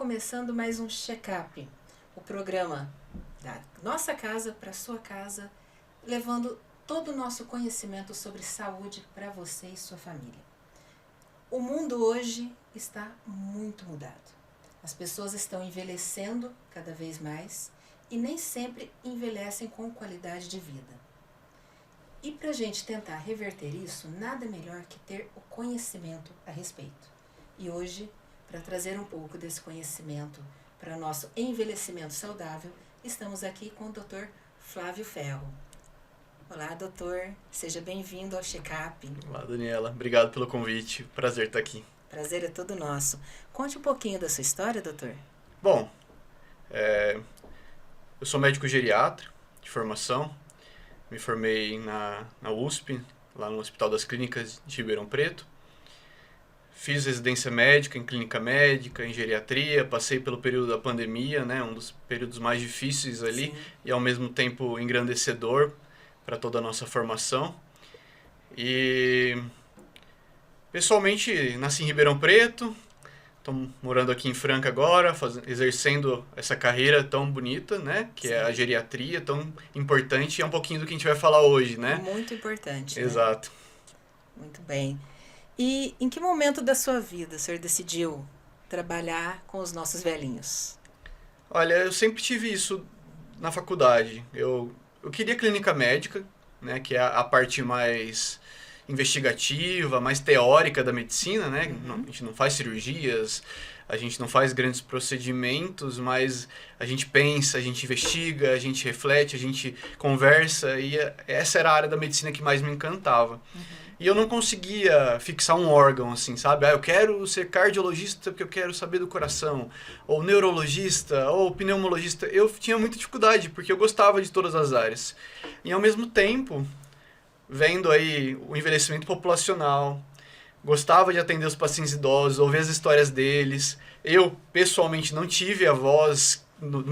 começando mais um check-up, o programa da nossa casa para sua casa, levando todo o nosso conhecimento sobre saúde para você e sua família. O mundo hoje está muito mudado. As pessoas estão envelhecendo cada vez mais e nem sempre envelhecem com qualidade de vida. E para a gente tentar reverter isso, nada melhor que ter o conhecimento a respeito. E hoje, para trazer um pouco desse conhecimento para o nosso envelhecimento saudável, estamos aqui com o Dr. Flávio Ferro. Olá, doutor. Seja bem-vindo ao Check-up. Olá, Daniela. Obrigado pelo convite. Prazer estar aqui. Prazer é todo nosso. Conte um pouquinho da sua história, doutor. Bom, eu sou médico geriatra de formação. Me formei na USP, lá no Hospital das Clínicas de Ribeirão Preto. Fiz residência médica em clínica médica, em geriatria. Passei pelo período da pandemia, né, um dos períodos mais difíceis ali. Sim. E ao mesmo tempo engrandecedor para toda a nossa formação. E pessoalmente nasci em Ribeirão Preto, estou morando aqui em Franca agora, exercendo essa carreira tão bonita, né? Que Sim. É a geriatria, tão importante, e é um pouquinho do que a gente vai falar hoje, né? Muito importante, Exato. Né? Muito bem. E em que momento da sua vida o senhor decidiu trabalhar com os nossos velhinhos? Olha, eu sempre tive isso na faculdade. Eu queria clínica médica, né? Que é a parte mais investigativa, mais teórica da medicina, né? Uhum. A gente não faz cirurgias, a gente não faz grandes procedimentos, mas a gente pensa, a gente investiga, a gente reflete, a gente conversa, e essa era a área da medicina que mais me encantava. Uhum. E eu não conseguia fixar um órgão, assim, sabe? Eu quero ser cardiologista porque eu quero saber do coração, ou neurologista, ou pneumologista. Eu tinha muita dificuldade, porque eu gostava de todas as áreas. E ao mesmo tempo, vendo aí o envelhecimento populacional, gostava de atender os pacientes idosos, ouvir as histórias deles. Eu, pessoalmente, não tive avós no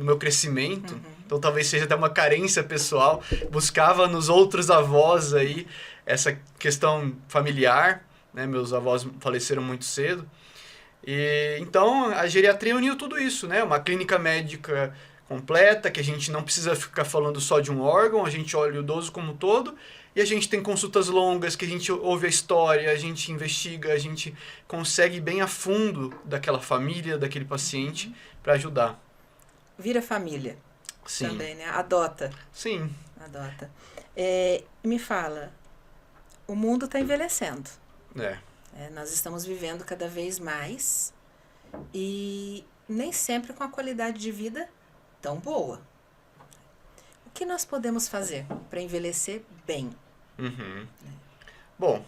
meu crescimento, então talvez seja até uma carência pessoal. Buscava nos outros avós aí essa questão familiar, né? Meus avós faleceram muito cedo. E então a geriatria uniu tudo isso, né? Uma clínica médica completa, que a gente não precisa ficar falando só de um órgão, a gente olha o idoso como um todo, e a gente tem consultas longas, que a gente ouve a história, a gente investiga, a gente consegue ir bem a fundo daquela família, daquele paciente, para ajudar. Vira família. Sim. Também, né? Adota. Sim. Adota. Me fala, o mundo está envelhecendo. Nós estamos vivendo cada vez mais e nem sempre com a qualidade de vida tão boa. O que nós podemos fazer para envelhecer bem? Uhum. Bom,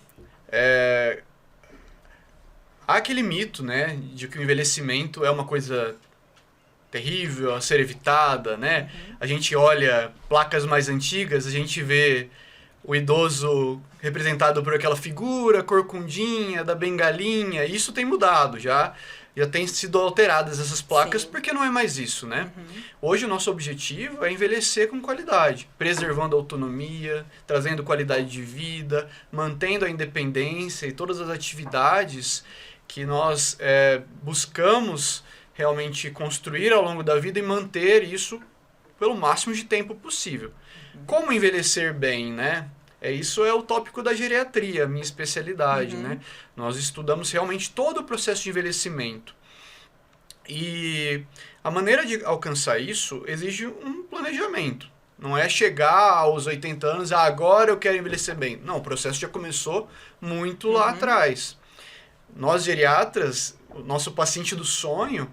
há aquele mito, né, de que o envelhecimento é uma coisa terrível a ser evitada, né? Uhum. A gente olha placas mais antigas, a gente vê o idoso representado por aquela figura corcundinha, da bengalinha. Isso tem mudado, já tem sido alteradas essas placas. Sim. Porque não é mais isso, né? Uhum. Hoje o nosso objetivo é envelhecer com qualidade, preservando a autonomia, trazendo qualidade de vida, mantendo a independência e todas as atividades que nós buscamos realmente construir ao longo da vida e manter isso pelo máximo de tempo possível. Uhum. Como envelhecer bem, né? Isso é o tópico da geriatria, minha especialidade, uhum. né? Nós estudamos realmente todo o processo de envelhecimento. E a maneira de alcançar isso exige um planejamento. Não é chegar aos 80 anos, agora eu quero envelhecer bem. Não, o processo já começou muito lá atrás. Nós geriatras, o nosso paciente do sonho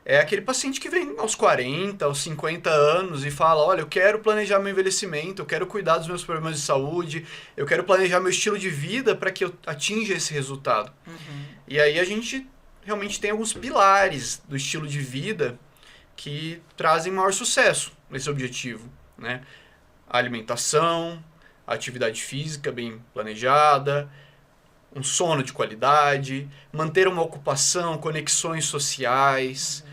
é aquele paciente que vem aos 40, aos 50 anos e fala, olha, eu quero planejar meu envelhecimento, eu quero cuidar dos meus problemas de saúde, eu quero planejar meu estilo de vida para que eu atinja esse resultado. Uhum. E aí a gente realmente tem alguns pilares do estilo de vida que trazem maior sucesso nesse objetivo, né? A alimentação, a atividade física bem planejada, um sono de qualidade, manter uma ocupação, conexões sociais,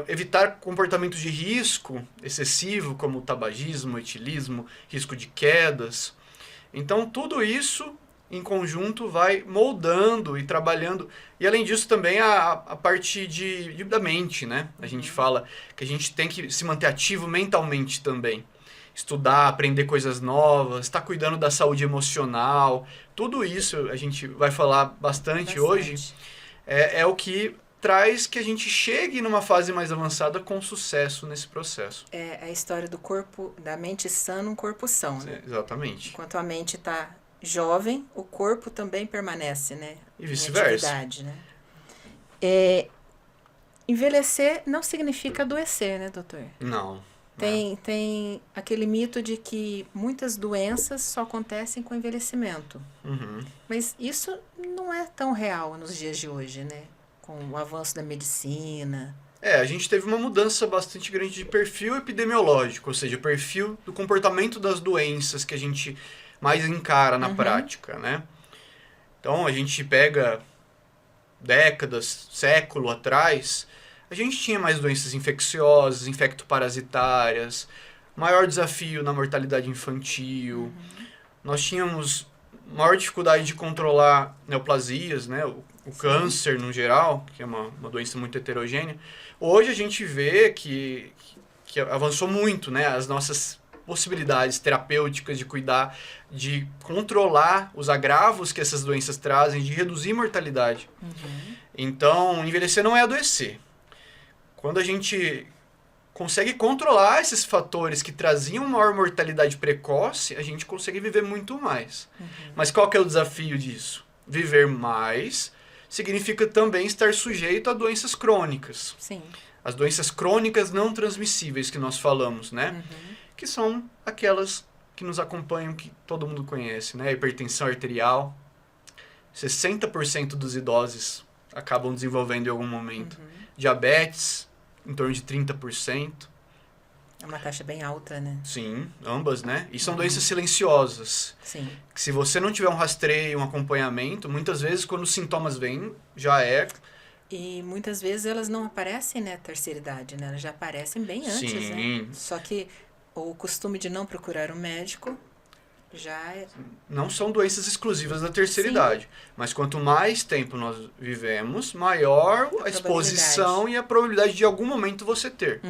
evitar comportamentos de risco excessivo, como o tabagismo, o etilismo, risco de quedas. Então, tudo isso em conjunto, vai moldando e trabalhando. E além disso também a parte da mente, né? A gente fala que a gente tem que se manter ativo mentalmente também. Estudar, aprender coisas novas, estar cuidando da saúde emocional. Tudo isso a gente vai falar bastante hoje. É o que traz que a gente chegue numa fase mais avançada com sucesso nesse processo. É a história do corpo, da mente sã num corpo são, né? Exatamente. Enquanto a mente está jovem, o corpo também permanece, né? E vice-versa. Né? Envelhecer não significa adoecer, né, doutor? Não. Tem aquele mito de que muitas doenças só acontecem com envelhecimento. Uhum. Mas isso não é tão real nos dias de hoje, né? Com o avanço da medicina. A gente teve uma mudança bastante grande de perfil epidemiológico, ou seja, perfil do comportamento das doenças que a gente mais encara na prática, né? Então, a gente pega décadas, século atrás, a gente tinha mais doenças infecciosas, infectoparasitárias, maior desafio na mortalidade infantil, nós tínhamos maior dificuldade de controlar neoplasias, né? O câncer no geral, que é uma doença muito heterogênea. Hoje a gente vê que avançou muito, né? As nossas possibilidades terapêuticas de cuidar, de controlar os agravos que essas doenças trazem, de reduzir mortalidade. Então, envelhecer não é adoecer. Quando a gente consegue controlar esses fatores que traziam maior mortalidade precoce, a gente consegue viver muito mais. Mas qual que é o desafio disso? Viver mais significa também estar sujeito a doenças crônicas. Sim. As doenças crônicas não transmissíveis que nós falamos, né? Que são aquelas que nos acompanham, que todo mundo conhece, né? A hipertensão arterial. 60% dos idosos acabam desenvolvendo em algum momento. Diabetes, em torno de 30%. É uma taxa bem alta, né? Sim, ambas, né? E são doenças silenciosas. Sim. Que se você não tiver um rastreio, um acompanhamento, muitas vezes quando os sintomas vêm, já é... E muitas vezes elas não aparecem na terceira idade, né? Elas já aparecem bem antes, né? Só que o costume de não procurar um médico já é... Não são doenças exclusivas da terceira idade. Mas quanto mais tempo nós vivemos, maior a exposição e a probabilidade de algum momento você ter.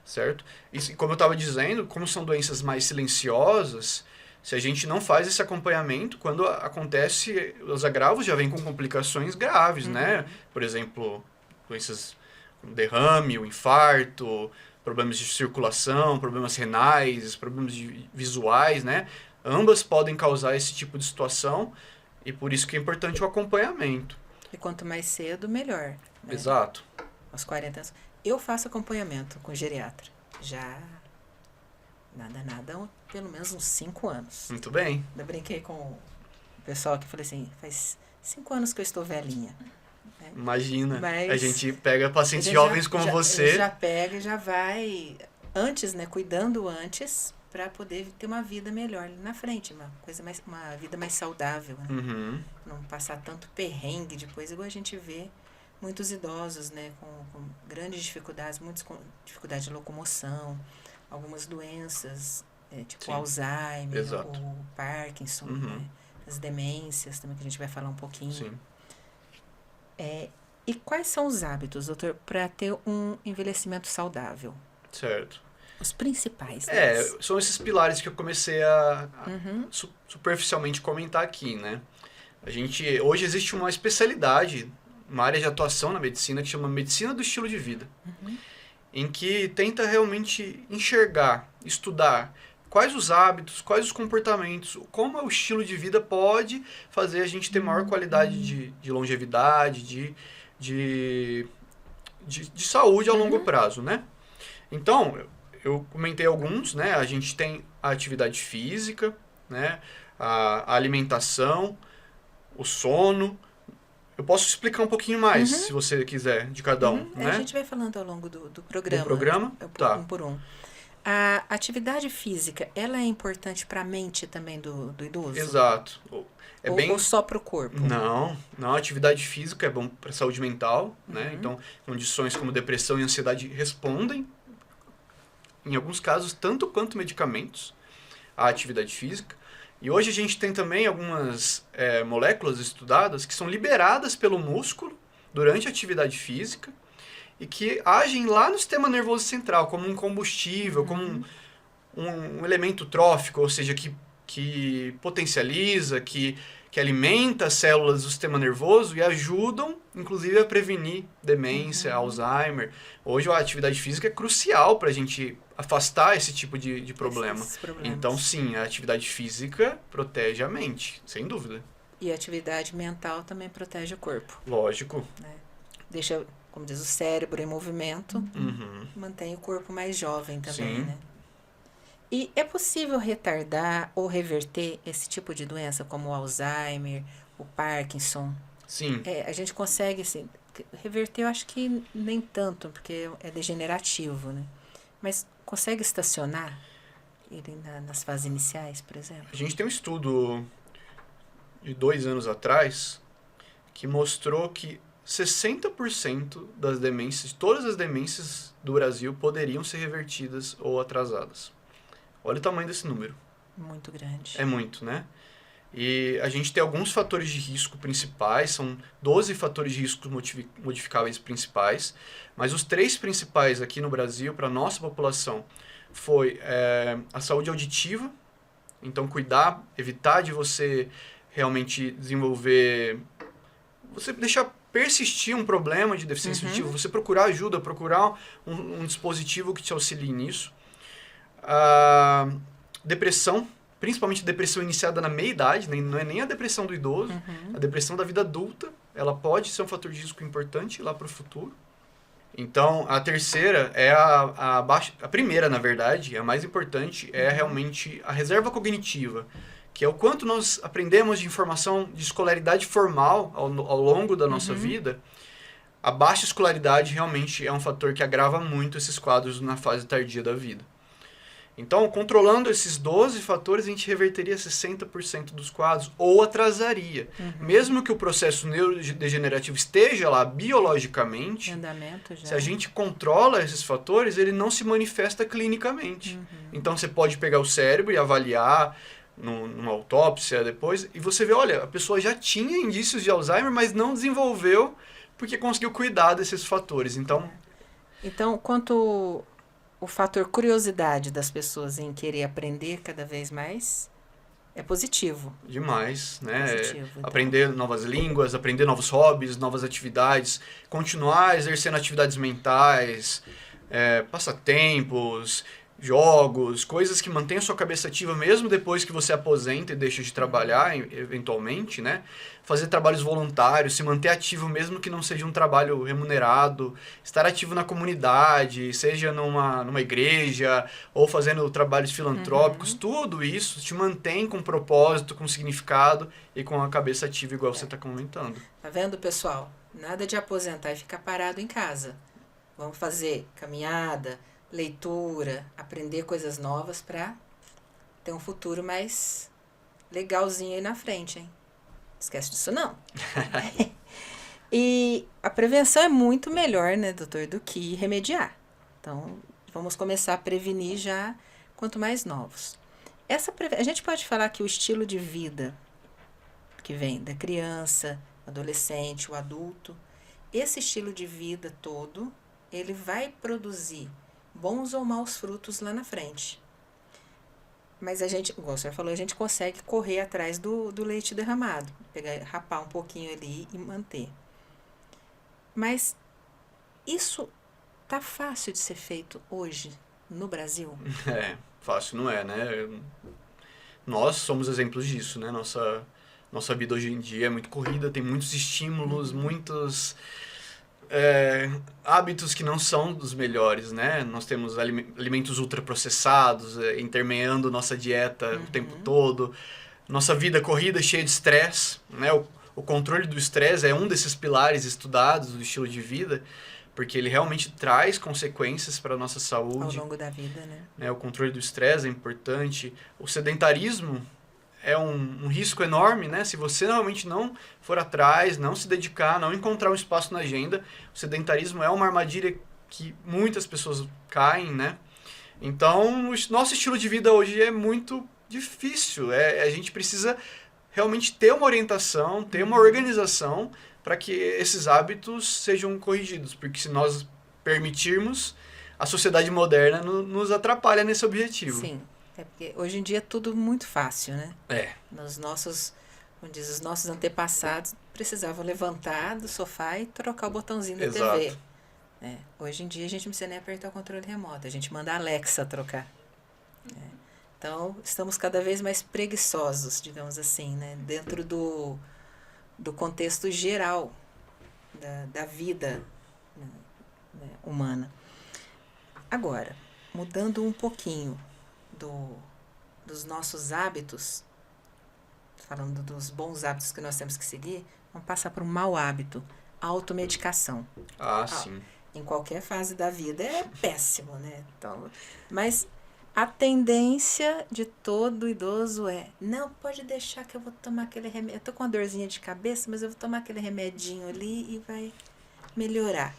Certo? E como eu estava dizendo, como são doenças mais silenciosas, se a gente não faz esse acompanhamento, quando acontece, os agravos já vêm com complicações graves, né? Por exemplo, doenças como derrame, o infarto, problemas de circulação, problemas renais, problemas visuais, né? Ambas podem causar esse tipo de situação e por isso que é importante o acompanhamento. E quanto mais cedo, melhor. Né? Exato. Aos 40 anos. Eu faço acompanhamento com geriatra. Já, nada, pelo menos uns 5 anos. Muito bem. Eu brinquei com o pessoal que falei assim, faz 5 anos que eu estou velhinha. Né? Imagina, mas a gente pega pacientes jovens como você. Já pega e já vai antes, né? Cuidando antes para poder ter uma vida melhor ali na frente, uma vida mais saudável, né? Não passar tanto perrengue depois, igual a gente vê muitos idosos, né, com grandes dificuldades, muitas com dificuldade de locomoção, algumas doenças, tipo Alzheimer, ou Parkinson, né? As demências também, que a gente vai falar um pouquinho. Sim. E quais são os hábitos, doutor, para ter um envelhecimento saudável? Certo. Os principais. Deles. São esses pilares que eu comecei a superficialmente comentar aqui, né? Hoje existe uma especialidade, uma área de atuação na medicina que chama Medicina do Estilo de Vida, em que tenta realmente enxergar, estudar quais os hábitos, quais os comportamentos, como o estilo de vida pode fazer a gente ter maior qualidade de longevidade, de saúde a longo prazo, né? Então, eu comentei alguns, né? A gente tem a atividade física, né? A alimentação, o sono. Eu posso explicar um pouquinho mais, se você quiser, de cada um, né? A gente vai falando ao longo do programa. Do programa? Tá. Um por um. A atividade física, ela é importante para a mente também do idoso? Exato. Ou só para o corpo? Não, a atividade física é bom para a saúde mental, né? Então, condições como depressão e ansiedade respondem, em alguns casos, tanto quanto medicamentos, à atividade física. E hoje a gente tem também algumas moléculas estudadas que são liberadas pelo músculo durante a atividade física e que agem lá no sistema nervoso central como um combustível, como um elemento trófico, ou seja, que potencializa, que alimenta as células do sistema nervoso e ajudam, inclusive, a prevenir demência, Alzheimer. Hoje a atividade física é crucial para a gente afastar esse tipo de problema. Então, sim, a atividade física protege a mente, sem dúvida. E a atividade mental também protege o corpo. Lógico. Né? Deixa, como diz, o cérebro em movimento, mantém o corpo mais jovem também, sim. né? E é possível retardar ou reverter esse tipo de doença, como o Alzheimer, o Parkinson? Sim. A gente consegue, assim, reverter eu acho que nem tanto, porque é degenerativo, né? Mas consegue estacionar ele nas fases iniciais, por exemplo? A gente tem um estudo de 2 anos atrás que mostrou que 60% das demências, todas as demências do Brasil poderiam ser revertidas ou atrasadas. Olha o tamanho desse número. Muito grande. É muito, né? E a gente tem alguns fatores de risco principais, são 12 fatores de risco modificáveis principais, mas os 3 principais aqui no Brasil, para a nossa população, foi a saúde auditiva, então cuidar, evitar de você realmente desenvolver, você deixar persistir um problema de deficiência auditiva, você procurar ajuda, procurar um dispositivo que te auxilie nisso. A depressão, principalmente depressão iniciada na meia-idade, não é nem a depressão do idoso, a depressão da vida adulta, ela pode ser um fator de risco importante lá para o futuro. Então, a terceira é a primeira, na verdade, a mais importante, é realmente a reserva cognitiva, que é o quanto nós aprendemos de informação de escolaridade formal ao longo da nossa vida. A baixa escolaridade realmente é um fator que agrava muito esses quadros na fase tardia da vida. Então, controlando esses 12 fatores, a gente reverteria 60% dos quadros ou atrasaria. Mesmo que o processo neurodegenerativo esteja lá biologicamente, andamento já. Se a gente controla esses fatores, ele não se manifesta clinicamente. Então, você pode pegar o cérebro e avaliar numa autópsia depois, e você vê, olha, a pessoa já tinha indícios de Alzheimer, mas não desenvolveu porque conseguiu cuidar desses fatores. Então, quanto o fator curiosidade das pessoas em querer aprender cada vez mais é positivo. Demais, né? Positivo, então. Aprender novas línguas, aprender novos hobbies, novas atividades, continuar exercendo atividades mentais, passatempos, jogos, coisas que mantêm a sua cabeça ativa mesmo depois que você aposenta e deixa de trabalhar, eventualmente, né? Fazer trabalhos voluntários, se manter ativo mesmo que não seja um trabalho remunerado, estar ativo na comunidade, seja numa igreja ou fazendo trabalhos filantrópicos, tudo isso te mantém com propósito, com significado e com a cabeça ativa igual você está comentando. Tá vendo, pessoal? Nada de aposentar e ficar parado em casa. Vamos fazer caminhada, leitura, aprender coisas novas para ter um futuro mais legalzinho aí na frente, hein? Esquece disso não. E a prevenção é muito melhor, né, doutor, do que remediar. Então, vamos começar a prevenir já quanto mais novos. A gente pode falar que o estilo de vida que vem da criança, adolescente, o adulto, esse estilo de vida todo, ele vai produzir bons ou maus frutos lá na frente. Mas a gente, como o senhor falou, a gente consegue correr atrás do leite derramado. Rapar um pouquinho ali e manter. Mas isso tá fácil de ser feito hoje no Brasil? Fácil não é, né? Nós somos exemplos disso, né? Nossa vida hoje em dia é muito corrida, tem muitos estímulos, muitos hábitos que não são dos melhores, né? Nós temos alimentos ultraprocessados, intermeando nossa dieta o tempo todo. Nossa vida corrida cheia de estresse, né? O controle do estresse é um desses pilares estudados do estilo de vida, porque ele realmente traz consequências para a nossa saúde. Ao longo da vida, né? O controle do estresse é importante. O sedentarismo é um risco enorme, né? Se você realmente não for atrás, não se dedicar, não encontrar um espaço na agenda, o sedentarismo é uma armadilha que muitas pessoas caem, né? Então, o nosso estilo de vida hoje é muito difícil. A gente precisa realmente ter uma orientação, ter uma organização para que esses hábitos sejam corrigidos. Porque se nós permitirmos, a sociedade moderna nos atrapalha nesse objetivo. Sim, é porque hoje em dia é tudo muito fácil, né? Nos nossos, como diz, os nossos antepassados precisavam levantar do sofá e trocar o botãozinho da TV. Hoje em dia a gente não precisa nem apertar o controle remoto, a gente manda a Alexa trocar. Então, estamos cada vez mais preguiçosos, digamos assim, né? Dentro do contexto geral da vida, né, humana. Agora, mudando um pouquinho dos nossos hábitos, falando dos bons hábitos que nós temos que seguir, vamos passar por um mau hábito, a automedicação. Sim. Em qualquer fase da vida é péssimo, né? Então, mas a tendência de todo idoso não, pode deixar que eu vou tomar aquele remédio. Eu tô com uma dorzinha de cabeça, mas eu vou tomar aquele remedinho ali e vai melhorar.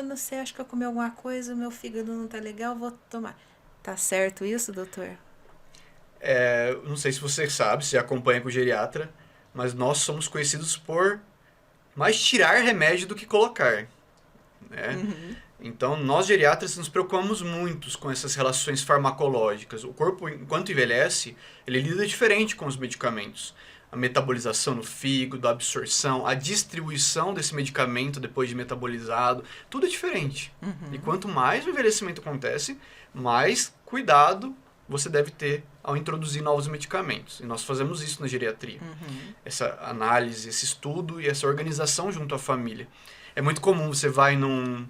Não sei, acho que eu comi alguma coisa, o meu fígado não tá legal, vou tomar. Tá certo isso, doutor? Não sei se você sabe, se acompanha com o geriatra, mas nós somos conhecidos por mais tirar remédio do que colocar, né? Então, nós geriatras nos preocupamos muito com essas relações farmacológicas. O corpo, enquanto envelhece, ele lida diferente com os medicamentos. A metabolização no fígado, a absorção, a distribuição desse medicamento depois de metabolizado, tudo é diferente. E quanto mais o envelhecimento acontece, mais cuidado você deve ter ao introduzir novos medicamentos. E nós fazemos isso na geriatria. Essa análise, esse estudo e essa organização junto à família. É muito comum, você vai num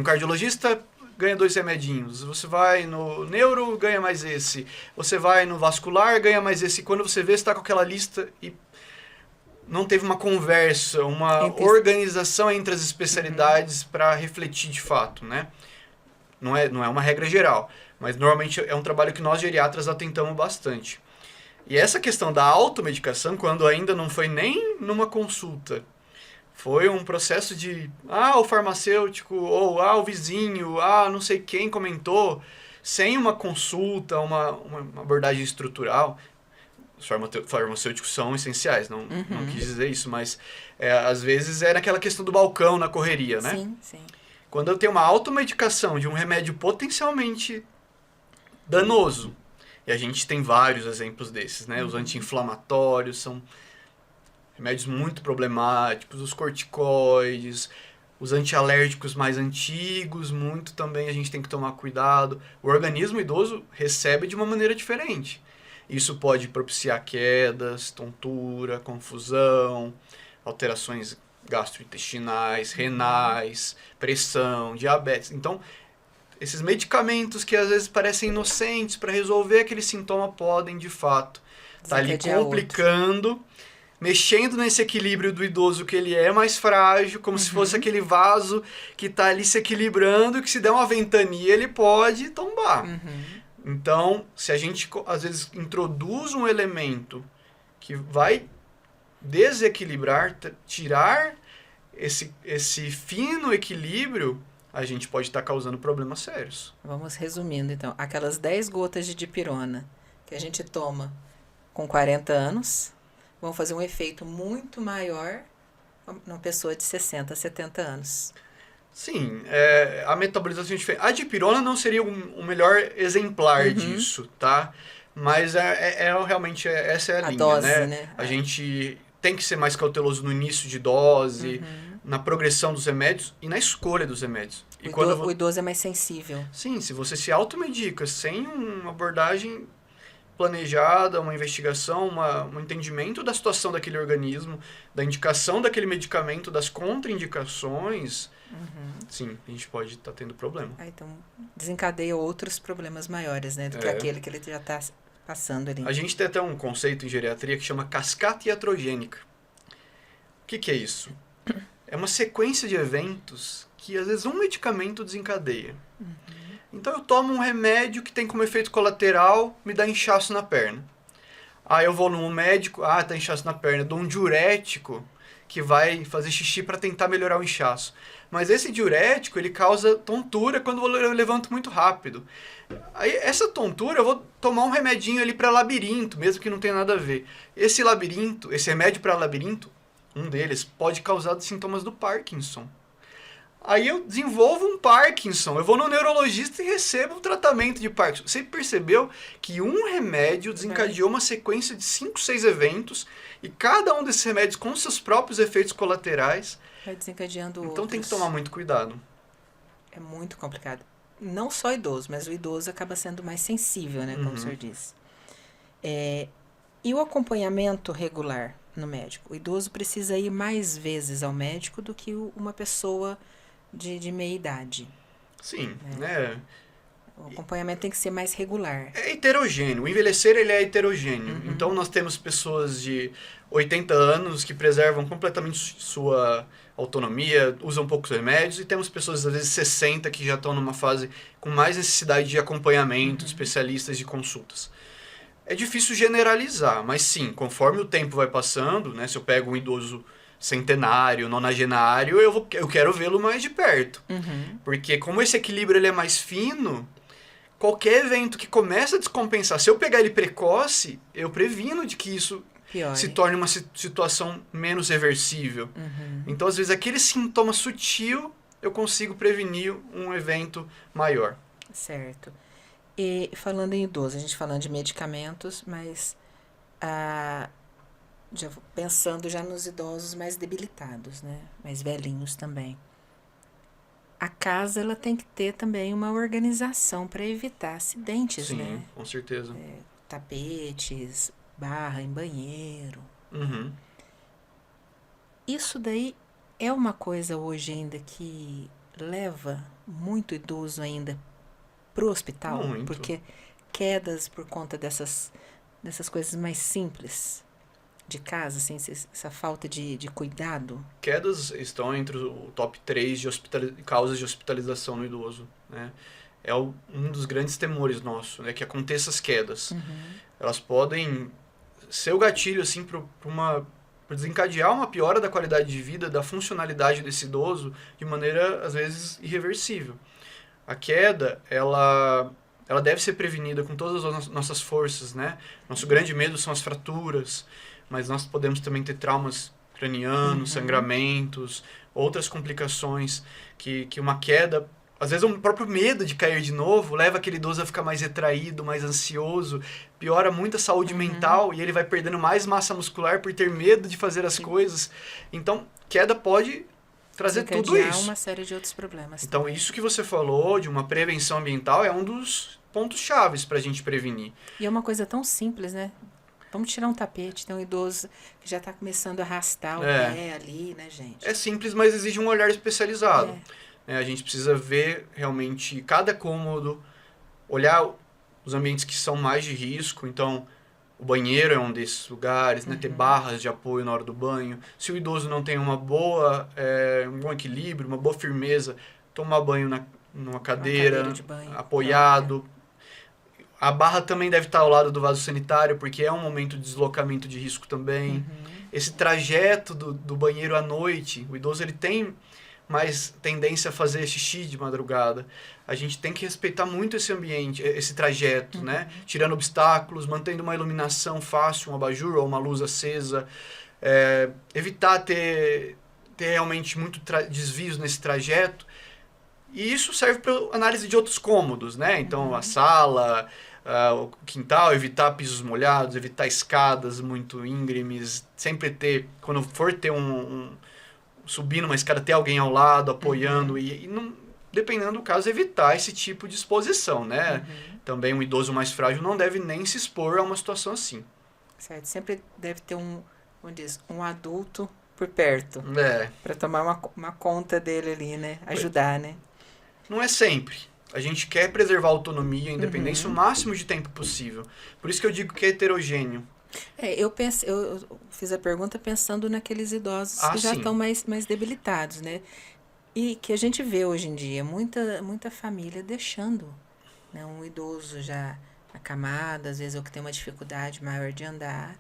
cardiologista, ganha 2 remedinhos. Você vai no neuro, ganha mais esse. Você vai no vascular, ganha mais esse. E quando você vê, você está com aquela lista e não teve uma conversa, uma organização entre as especialidades para refletir de fato, né? Não é uma regra geral, mas normalmente é um trabalho que nós geriatras atentamos bastante. E essa questão da automedicação, quando ainda não foi nem numa consulta, foi um processo de, o farmacêutico, ou o vizinho, não sei quem comentou, sem uma consulta, uma abordagem estrutural. Os farmacêuticos são essenciais, não quis dizer isso, mas às vezes é naquela questão do balcão, na correria, né? Sim. Quando eu tenho uma automedicação de um remédio potencialmente danoso, e a gente tem vários exemplos desses, né? Os anti-inflamatórios são remédios muito problemáticos, os corticoides, os antialérgicos mais antigos, muito também a gente tem que tomar cuidado. O organismo idoso recebe de uma maneira diferente. Isso pode propiciar quedas, tontura, confusão, alterações gastrointestinais, renais, pressão, diabetes. Então, esses medicamentos que às vezes parecem inocentes para resolver aquele sintoma podem, de fato, estar ali complicando, mexendo nesse equilíbrio do idoso, que ele é mais frágil, como se fosse aquele vaso que está ali se equilibrando, que se der uma ventania ele pode tombar. Então, se a gente às vezes introduz um elemento que vai desequilibrar, tirar esse fino equilíbrio, a gente pode estar causando problemas sérios. Vamos resumindo, então. Aquelas 10 gotas de dipirona que a gente toma com 40 anos vão fazer um efeito muito maior numa pessoa de 60, 70 anos. Sim, a metabolização é diferente. A dipirona não seria o melhor exemplar disso, tá? Mas realmente essa é a linha, dose, né? A gente tem que ser mais cauteloso no início de dose, na progressão dos remédios e na escolha dos remédios. O idoso é mais sensível. Sim, se você se automedica sem uma abordagem planejada, uma investigação, um entendimento da situação daquele organismo, da indicação daquele medicamento, das contraindicações, sim, a gente pode estar tendo problema. Então, desencadeia outros problemas maiores, né, do que aquele que ele já está passando ali. A gente tem até um conceito em geriatria que chama cascata iatrogênica. O que é isso? É uma sequência de eventos que às vezes um medicamento desencadeia. Então eu tomo um remédio que tem como efeito colateral me dá inchaço na perna. Eu vou num médico, tá inchaço na perna, eu dou um diurético que vai fazer xixi para tentar melhorar o inchaço. Mas esse diurético, ele causa tontura quando eu levanto muito rápido. Aí, essa tontura, eu vou tomar um remedinho ali para labirinto, mesmo que não tenha nada a ver. Esse labirinto, esse remédio para labirinto, um deles, pode causar sintomas do Parkinson. Aí eu desenvolvo um Parkinson, eu vou no neurologista e recebo um tratamento de Parkinson. Você percebeu que um remédio desencadeou uma sequência de 5, 6 eventos, e cada um desses remédios com seus próprios efeitos colaterais. Vai desencadeando Então outros. tem que tomar muito cuidado. É muito complicado. Não só idoso, mas o idoso acaba sendo mais sensível, né, como o senhor disse. E o acompanhamento regular no médico? O idoso precisa ir mais vezes ao médico do que uma pessoa de meia idade. Sim, né? O acompanhamento tem que ser mais regular. É heterogêneo. O envelhecer, ele é heterogêneo. Então, nós temos pessoas de 80 anos que preservam completamente sua autonomia, usam poucos remédios, e temos pessoas, às vezes, 60 que já estão numa fase com mais necessidade de acompanhamento, de especialistas, de consultas. É difícil generalizar, mas sim, conforme o tempo vai passando, né, se eu pego um idoso centenário, nonagenário, eu quero vê-lo mais de perto. Porque como esse equilíbrio ele é mais fino, qualquer evento que começa a descompensar, se eu pegar ele precoce, eu previno de que isso se torne uma situação menos reversível. Então, às vezes, aquele sintoma sutil, eu consigo prevenir um evento maior. Certo. E falando em idoso, a gente falando de medicamentos, mas pensando já nos idosos mais debilitados, né? Mais velhinhos também. A casa ela tem que ter também uma organização para evitar acidentes, Sim, né? com certeza. Tapetes, barra em banheiro. Isso daí é uma coisa hoje ainda que leva muito idoso ainda pro hospital, Muito. porque quedas por conta dessas coisas mais simples de casa, assim, essa falta de cuidado. Quedas estão entre o top 3 de causas de hospitalização no idoso, né? É um dos grandes temores nossos, né? Que aconteça as quedas. Elas podem ser o gatilho, assim, para desencadear uma piora da qualidade de vida, da funcionalidade desse idoso, de maneira, às vezes, irreversível. A queda, ela deve ser prevenida com todas as nossas forças, né? Nosso grande medo são as fraturas, mas nós podemos também ter traumas cranianos, sangramentos, outras complicações que uma queda, às vezes o próprio medo de cair de novo, leva aquele idoso a ficar mais retraído, mais ansioso, piora muito a saúde mental e ele vai perdendo mais massa muscular por ter medo de fazer as coisas. Então, queda pode trazer tudo isso. Uma série de outros problemas. Então, também. Isso que você falou de uma prevenção ambiental é um dos pontos chaves para a gente prevenir. E é uma coisa tão simples, né? Vamos tirar um tapete, tem um idoso que já está começando a arrastar o pé ali, né, gente? É simples, mas exige um olhar especializado. A gente precisa ver realmente cada cômodo, olhar os ambientes que são mais de risco. Então, o banheiro é um desses lugares, né? Ter barras de apoio na hora do banho. Se o idoso não tem um bom equilíbrio, uma boa firmeza, tomar banho numa cadeira de banho apoiado. A barra também deve estar ao lado do vaso sanitário, porque é um momento de deslocamento de risco também. Esse trajeto do banheiro à noite, o idoso ele tem mais tendência a fazer xixi de madrugada. A gente tem que respeitar muito esse ambiente, esse trajeto, né? Tirando obstáculos, mantendo uma iluminação fácil, um abajur ou uma luz acesa. Evitar ter realmente muito desvios nesse trajeto. E isso serve para análise de outros cômodos, né? Então, a sala, o quintal, evitar pisos molhados, evitar escadas muito íngremes, sempre ter, quando for ter subir numa escada, ter alguém ao lado, apoiando, e não, dependendo do caso, evitar esse tipo de exposição, né? Também um idoso mais frágil não deve nem se expor a uma situação assim. Certo, sempre deve ter um adulto por perto, para tomar uma conta dele ali, né? Ajudar, né? Não é sempre. A gente quer preservar a autonomia e a independência o máximo de tempo possível. Por isso que eu digo que é heterogêneo. Eu fiz a pergunta pensando naqueles idosos que já estão mais debilitados, né? E que a gente vê hoje em dia muita família deixando, né, um idoso já acamado, às vezes ou que tem uma dificuldade maior de andar,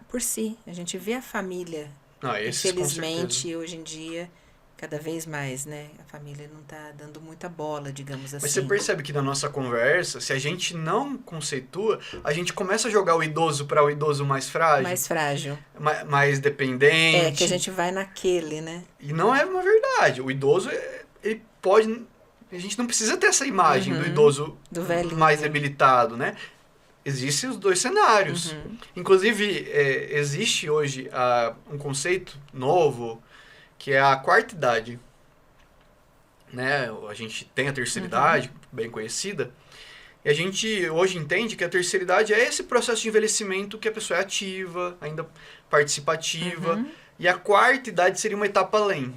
por si. A gente vê a família Não, esses com certeza. Infelizmente, hoje em dia, cada vez mais, né? A família não está dando muita bola, digamos assim. Mas você percebe que na nossa conversa, se a gente não conceitua, a gente começa a jogar o idoso para o idoso mais frágil. Mais frágil. Mais dependente. É, que a gente vai naquele, né? E não é uma verdade. O idoso, ele pode... A gente não precisa ter essa imagem do idoso do velhinho, mais debilitado, né? Existem os dois cenários. Inclusive, existe hoje um conceito novo, que é a quarta idade. Né? A gente tem a terceira idade, bem conhecida, e a gente hoje entende que a terceira idade é esse processo de envelhecimento que a pessoa é ativa, ainda participativa, e a quarta idade seria uma etapa além,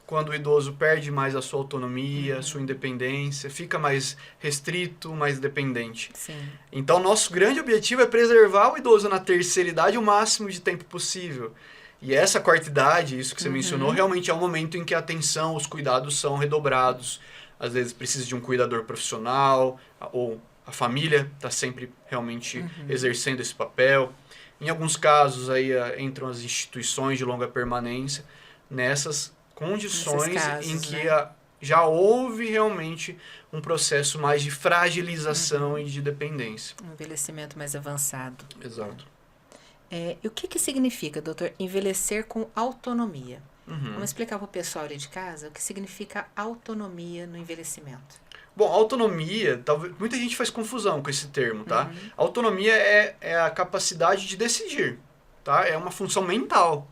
quando o idoso perde mais a sua autonomia, a sua independência, fica mais restrito, mais dependente. Sim. Então, nosso grande objetivo é preservar o idoso na terceira idade o máximo de tempo possível. E essa quarta idade, isso que você mencionou, realmente é um momento em que a atenção, os cuidados são redobrados. Às vezes precisa de um cuidador profissional, ou a família está sempre realmente exercendo esse papel. Em alguns casos, aí entram as instituições de longa permanência nessas condições casos, em que né? já houve realmente um processo mais de fragilização e de dependência. Um envelhecimento mais avançado. Exato. E o que significa, doutor, envelhecer com autonomia? Vamos explicar para o pessoal ali de casa o que significa autonomia no envelhecimento. Bom, autonomia, talvez muita gente faz confusão com esse termo, tá? Autonomia é a capacidade de decidir, tá? É uma função mental.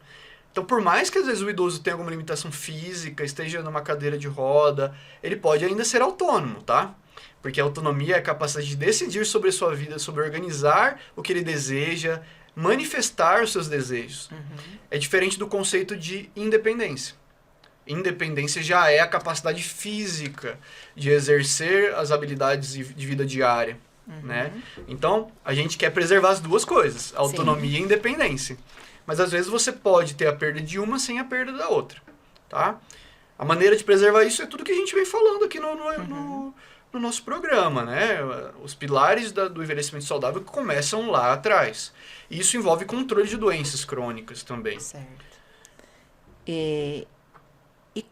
Então, por mais que às vezes o idoso tenha alguma limitação física, esteja numa cadeira de roda, ele pode ainda ser autônomo, tá? Porque a autonomia é a capacidade de decidir sobre a sua vida, sobre organizar o que ele deseja, manifestar os seus desejos. É diferente do conceito de independência. Independência já é a capacidade física de exercer as habilidades de vida diária, né? Então, a gente quer preservar as duas coisas, autonomia e independência. Mas às vezes você pode ter a perda de uma sem a perda da outra, tá? A maneira de preservar isso é tudo que a gente vem falando aqui no nosso programa, né? Os pilares do envelhecimento saudável que começam lá atrás. E isso envolve controle de doenças crônicas também. Certo. E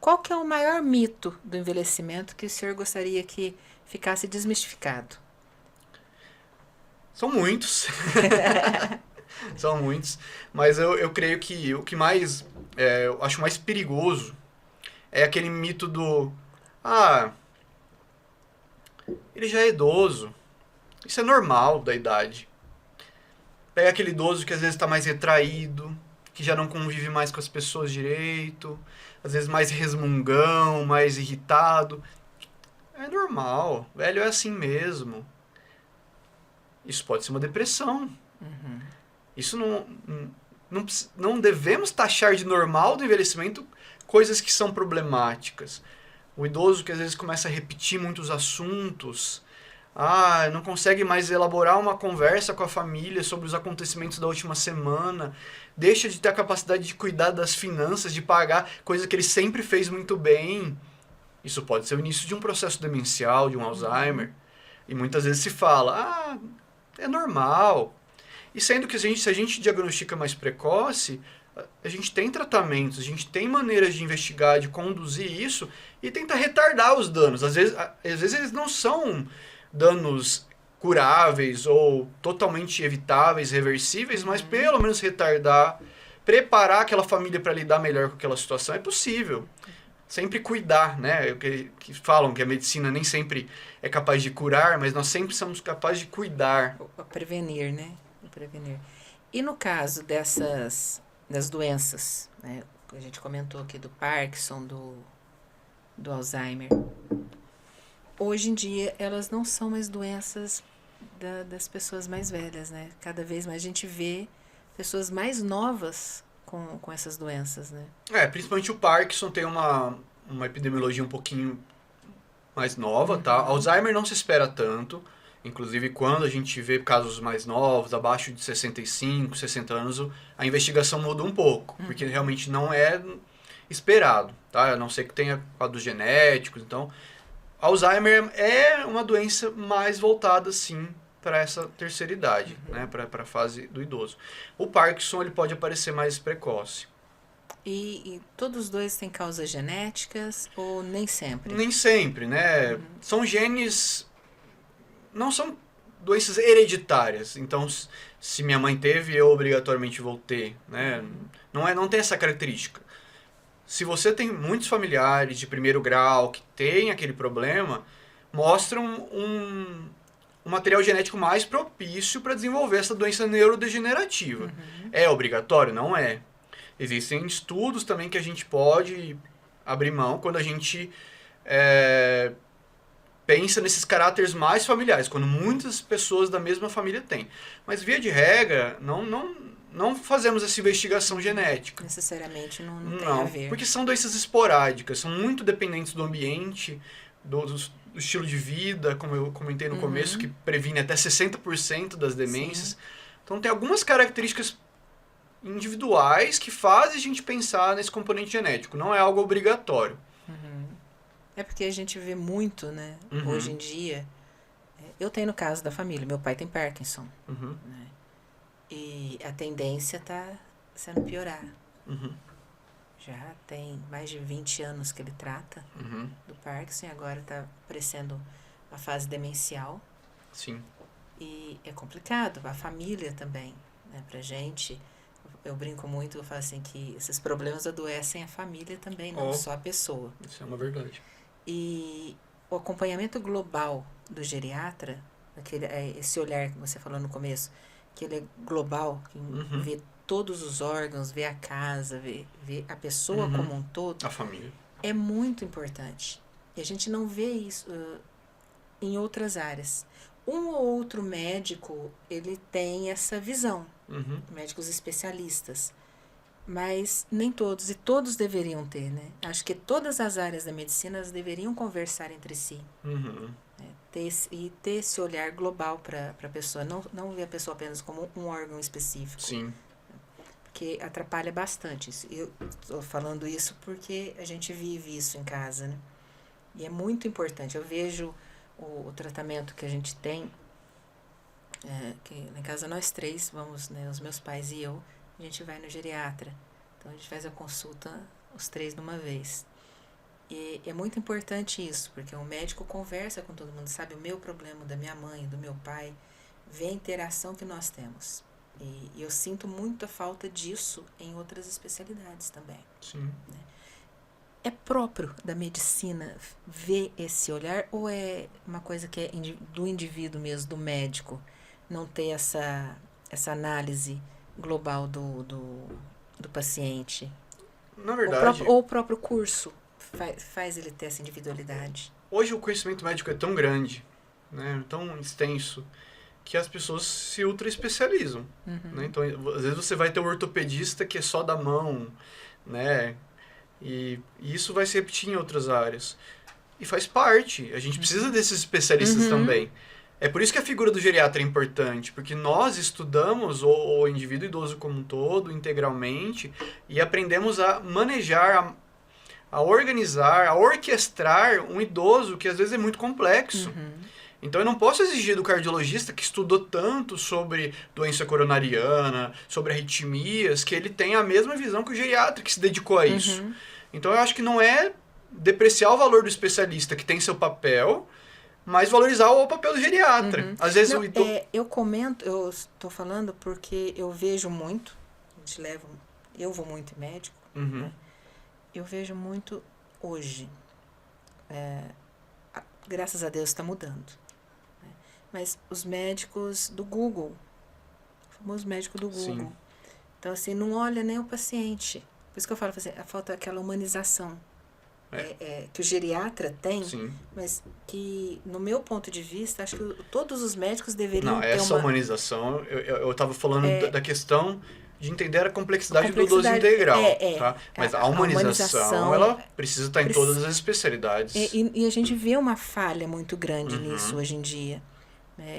qual que é o maior mito do envelhecimento que o senhor gostaria que ficasse desmistificado? São muitos. São muitos. Mas eu creio que o que mais... eu acho mais perigoso é aquele mito do... ele já é idoso. Isso é normal da idade. Pega aquele idoso que às vezes está mais retraído, que já não convive mais com as pessoas direito, às vezes mais resmungão, mais irritado. É normal, velho é assim mesmo. Isso pode ser uma depressão. Isso não devemos taxar de normal do envelhecimento coisas que são problemáticas. O idoso que às vezes começa a repetir muitos assuntos, não consegue mais elaborar uma conversa com a família sobre os acontecimentos da última semana, deixa de ter a capacidade de cuidar das finanças, de pagar, coisa que ele sempre fez muito bem. Isso pode ser o início de um processo demencial, de um Alzheimer. E muitas vezes se fala, é normal. E sendo que se a gente diagnostica mais precoce, a gente tem tratamentos, a gente tem maneiras de investigar, de conduzir isso e tentar retardar os danos. Às vezes eles não são danos curáveis ou totalmente evitáveis, reversíveis, mas pelo menos retardar, preparar aquela família para lidar melhor com aquela situação é possível. Sempre cuidar, né? Que falam que a medicina nem sempre é capaz de curar, mas nós sempre somos capazes de cuidar. Prevenir, né? Prevenir. E no caso das doenças, né? A gente comentou aqui do Parkinson, do Alzheimer. Hoje em dia, elas não são mais doenças das pessoas mais velhas, né? Cada vez mais a gente vê pessoas mais novas com essas doenças, né? Principalmente o Parkinson tem uma epidemiologia um pouquinho mais nova, tá? Alzheimer não se espera tanto. Inclusive, quando a gente vê casos mais novos, abaixo de 65, 60 anos, a investigação muda um pouco, porque realmente não é esperado, tá? A não ser que tenha quadros genéticos. Então, Alzheimer é uma doença mais voltada, sim, para essa terceira idade, né? Para a fase do idoso. O Parkinson ele pode aparecer mais precoce. E todos os dois têm causas genéticas ou nem sempre? Nem sempre, né? São genes... Não são doenças hereditárias. Então, se minha mãe teve, eu obrigatoriamente vou ter, né? Não tem essa característica. Se você tem muitos familiares de primeiro grau que têm aquele problema, mostram um material genético mais propício para desenvolver essa doença neurodegenerativa. É obrigatório? Não é. Existem estudos também que a gente pode abrir mão quando a gente pensa nesses caráteres mais familiares, quando muitas pessoas da mesma família têm. Mas, via de regra, não fazemos essa investigação genética. Necessariamente não tem a ver. Porque são doenças esporádicas, são muito dependentes do ambiente, do estilo de vida, como eu comentei no começo, que previne até 60% das demências. Sim. Então tem algumas características individuais que fazem a gente pensar nesse componente genético. Não é algo obrigatório. É porque a gente vê muito, né? Hoje em dia. Eu tenho no caso da família, meu pai tem Parkinson. Né? E a tendência está sendo piorar. Já tem mais de 20 anos que ele trata do Parkinson e agora está aparecendo a fase demencial. Sim. E é complicado, a família também, né? Pra gente, eu brinco muito, eu falo assim que esses problemas adoecem a família também, não só a pessoa. Isso é uma verdade. E o acompanhamento global do geriatra, esse olhar que você falou no começo, que ele é global, que vê todos os órgãos, vê a casa, vê a pessoa como um todo. A família. É muito importante. E a gente não vê isso em outras áreas. Um ou outro médico, ele tem essa visão. Médicos especialistas. Mas nem todos. E todos deveriam ter, né? Acho que todas as áreas da medicina elas deveriam conversar entre si. Ter esse olhar global para a pessoa. Não ver a pessoa apenas como um órgão específico. Sim. Porque atrapalha bastante. Eu estou falando isso porque a gente vive isso em casa, né? E é muito importante. Eu vejo o tratamento que a gente tem, que na casa nós três, vamos, né, os meus pais e eu, a gente vai no geriatra. Então a gente faz a consulta os três de uma vez. E é muito importante isso, porque o médico conversa com todo mundo, sabe o meu problema, da minha mãe, do meu pai, vê a interação que nós temos. E eu sinto muita falta disso em outras especialidades também. Sim. Né? É próprio da medicina ver esse olhar ou é uma coisa que é do indivíduo mesmo, do médico, não ter essa análise global do paciente? Na verdade... Ou o próprio curso faz ele ter essa individualidade? Hoje o conhecimento médico é tão grande, né, tão extenso, que as pessoas se ultra especializam. Né? Então, às vezes você vai ter um ortopedista que é só da mão, né? E isso vai se repetir em outras áreas. E faz parte. A gente precisa desses especialistas também. É por isso que a figura do geriatra é importante, porque nós estudamos o indivíduo idoso como um todo, integralmente, e aprendemos a manejar, a organizar, a orquestrar um idoso que às vezes é muito complexo. Então eu não posso exigir do cardiologista que estudou tanto sobre doença coronariana, sobre arritmias, que ele tenha a mesma visão que o geriatra que se dedicou a isso. Então eu acho que não é depreciar o valor do especialista que tem seu papel, mas valorizar o papel do geriatra. Às vezes não, eu estou falando porque eu vejo muito, eu vou muito em médico, né? Eu vejo muito hoje, graças a Deus está mudando, né? Mas os médicos do Google, o famoso médico do Google, Sim. Então assim, não olha nem o paciente. Por isso que eu falo, falta aquela humanização. Que o geriatra tem, Sim. mas que, no meu ponto de vista, acho que todos os médicos deveriam ter essa humanização, eu estava falando da questão de entender a complexidade do idoso integral. Tá? Mas a humanização, ela precisa estar em todas as especialidades. E a gente vê uma falha muito grande nisso hoje em dia.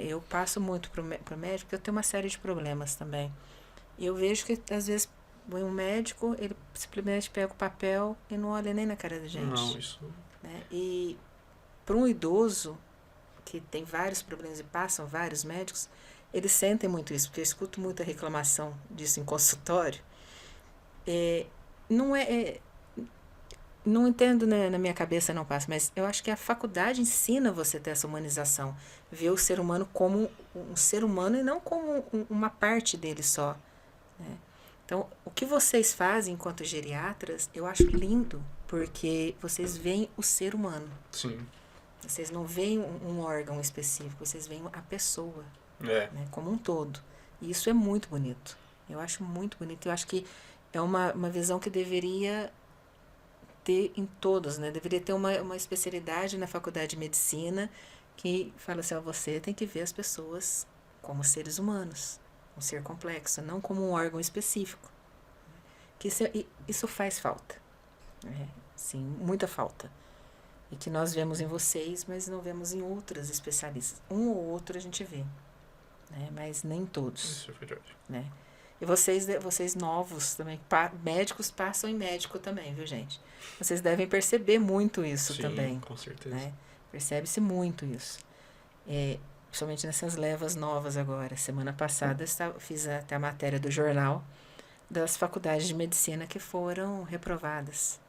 Eu passo muito pro médico, porque eu tenho uma série de problemas também. E eu vejo que, às vezes, um médico, ele simplesmente pega o papel e não olha nem na cara da gente. Não, isso... Né? E para um idoso que tem vários problemas e passam vários médicos, eles sentem muito isso, porque eu escuto muita reclamação disso em consultório. não não entendo, né, na minha cabeça não passa, mas eu acho que a faculdade ensina você a ter essa humanização, ver o ser humano como um ser humano e não como uma parte dele só, né? Então, o que vocês fazem enquanto geriatras, eu acho lindo, porque vocês veem o ser humano. Sim. Vocês não veem um órgão específico, vocês veem a pessoa, É. né, como um todo. E isso é muito bonito. Eu acho muito bonito. Eu acho que é uma visão que deveria ter em todos, né? Deveria ter uma especialidade na faculdade de medicina que fala assim, ó, você tem que ver as pessoas como seres humanos, um ser complexo, não como um órgão específico. Que isso faz falta. Sim, muita falta. E que nós vemos em vocês, mas não vemos em outras especialistas. Um ou outro a gente vê, né? Mas nem todos. Isso é verdade. Né? E vocês novos também, médicos passam em médico também, viu, gente? Vocês devem perceber muito isso. Sim, também. Com certeza. Né? Percebe-se muito isso. Principalmente nessas levas novas agora. Semana passada fiz até a matéria do jornal das faculdades de medicina que foram reprovadas.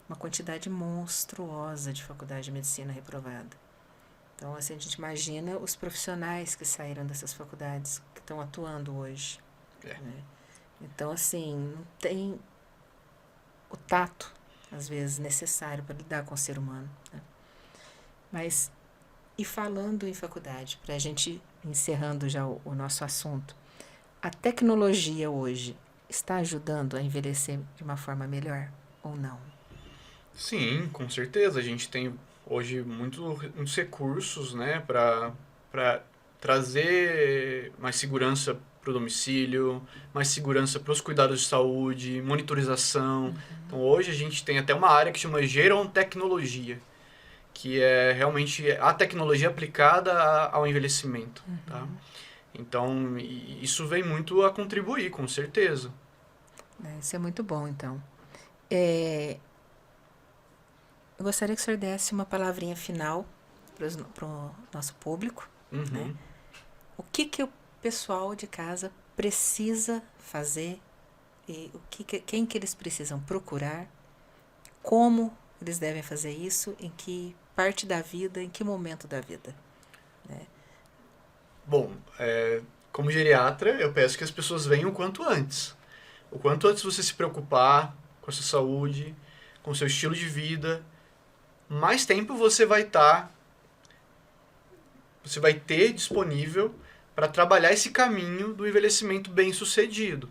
Uma quantidade monstruosa de faculdade de medicina reprovada. Então, assim, a gente imagina os profissionais que saíram dessas faculdades, que estão atuando hoje. Né? Então, assim, não tem o tato, às vezes, necessário para lidar com o ser humano. Né? Mas, e falando em faculdade, para a gente encerrando já o nosso assunto, a tecnologia hoje está ajudando a envelhecer de uma forma melhor ou não? Sim, com certeza. A gente tem hoje muitos recursos, né, para trazer mais segurança para o domicílio, mais segurança para os cuidados de saúde, monitorização. Uhum. Então, hoje a gente tem até uma área que chama gerontecnologia, que é realmente a tecnologia aplicada ao envelhecimento. Uhum. Tá? Então, isso vem muito a contribuir, com certeza. Isso é muito bom, então. Eu gostaria que o senhor desse uma palavrinha final para o nosso público. Uhum. Né? O que o pessoal de casa precisa fazer, e quem que eles precisam procurar, como eles devem fazer isso, em que parte da vida, em que momento da vida. Né? Bom, como geriatra, eu peço que as pessoas venham o quanto antes. O quanto antes você se preocupar com a sua saúde, com o seu estilo de vida, mais tempo você vai ter disponível para trabalhar esse caminho do envelhecimento bem-sucedido.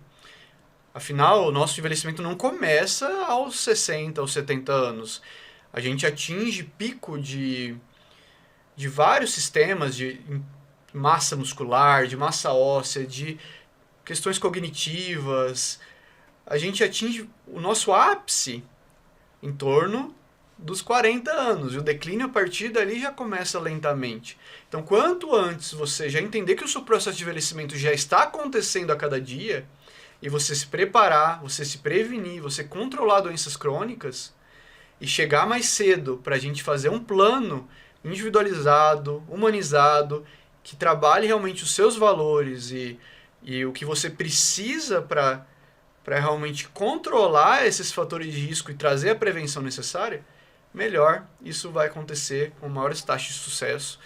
Afinal, o nosso envelhecimento não começa aos 60, aos 70 anos. A gente atinge pico de vários sistemas, de massa muscular, de massa óssea, de questões cognitivas. A gente atinge o nosso ápice em torno dos 40 anos, e o declínio a partir dali já começa lentamente. Então, quanto antes você já entender que o seu processo de envelhecimento já está acontecendo a cada dia, e você se preparar, você se prevenir, você controlar doenças crônicas, e chegar mais cedo para a gente fazer um plano individualizado, humanizado, que trabalhe realmente os seus valores e o que você precisa para realmente controlar esses fatores de risco e trazer a prevenção necessária, melhor isso vai acontecer com maiores taxas de sucesso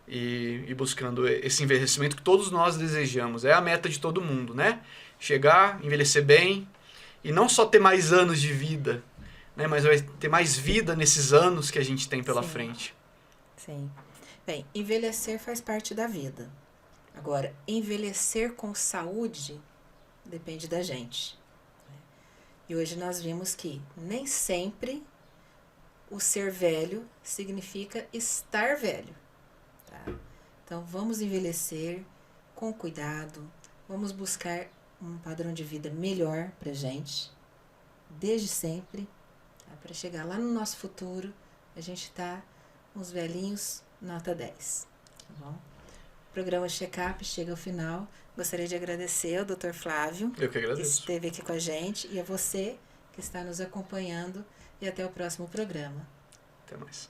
e buscando esse envelhecimento que todos nós desejamos. É a meta de todo mundo, né? Chegar, envelhecer bem e não só ter mais anos de vida, né? Mas vai ter mais vida nesses anos que a gente tem pela frente. Sim. Bem, envelhecer faz parte da vida. Agora, envelhecer com saúde depende da gente. E hoje nós vimos que nem sempre o ser velho significa estar velho. Tá? Então, vamos envelhecer com cuidado, vamos buscar um padrão de vida melhor pra gente, desde sempre, tá? Para chegar lá no nosso futuro, a gente tá uns velhinhos nota 10. Tá bom? O programa Check-up chega ao final. Gostaria de agradecer ao Dr. Flávio, Eu que agradeço, que esteve aqui com a gente, e a você que está nos acompanhando. E até o próximo programa. Até mais.